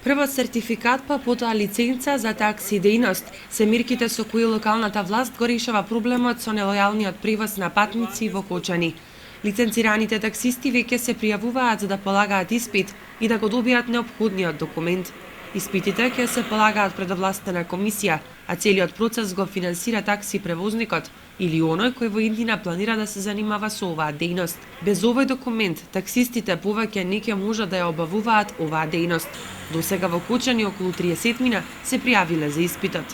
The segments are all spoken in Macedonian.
Прво сертификат, па потоа лиценца за такси дејност се мерките со кои локалната власт го решава проблемот со нелојалниот превоз на патници во Кочани. Лиценцираните таксисти веќе се пријавуваат за да полагаат испит и да го добијат неопходниот документ. Испитите ќе се полагаат пред овластена комисија, а целиот процес го финансира такси превозникот или оној кој во иднина планира да се занимава со оваа дејност. Без овој документ, таксистите повеќе не ќе можат да ја обавуваат оваа дејност. До сега во Кочани околу 30 се пријавиле за испитот.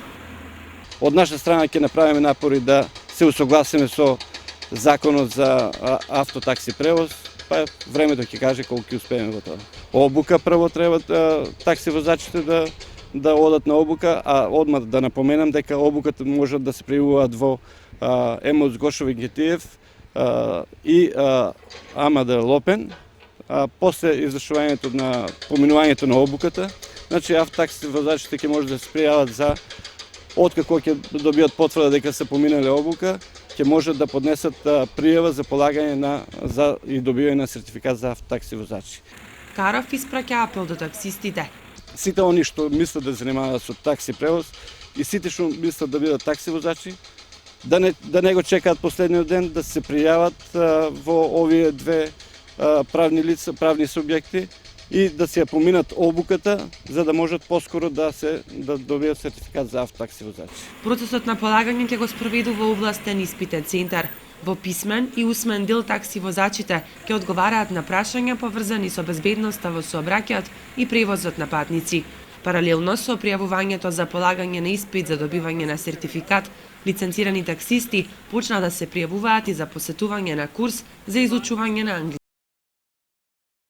Од наша страна ќе направиме напори да се усогласиме со законот за автотакси превоз, па времето ќе каже колку ќе успееме во тоа. Обука прво треба такси возачите да одат на обука, а одма да напоменам дека обуката може да се пријавуваат во ЕМОС Гошови Гетиев и АМД Лопен. После извршувањето на поминувањето на обуката, значи автотакси возачите ќе може да се пријават за откако ќе добијат потврда дека се поминале обука, ќе можат да поднесат пријава за полагање и добивање на сертификат за автотакси возачи. Каров испраќа апел до таксистите. Сите они што мислат да занимаваат со такси превоз и сите што мислат да бидат такси возачи, да не го чекаат последниот ден, да се пријават во овие две правни лица, правни субјекти и да се ја поминат обуката за да можат поскоро да добијат сертификат за автотакси возачи. Процесот на полагање ќе го спроведува областен испитен центар. Во писмен и усмен дел такси возачите ќе одговараат на прашања поврзани со безбедноста во сообраќајот и превозот на патници. Паралелно со пријавувањето за полагање на испит за добивање на сертификат, лиценцирани таксисти почна да се пријавуваат и за посетување на курс за изучување на англиски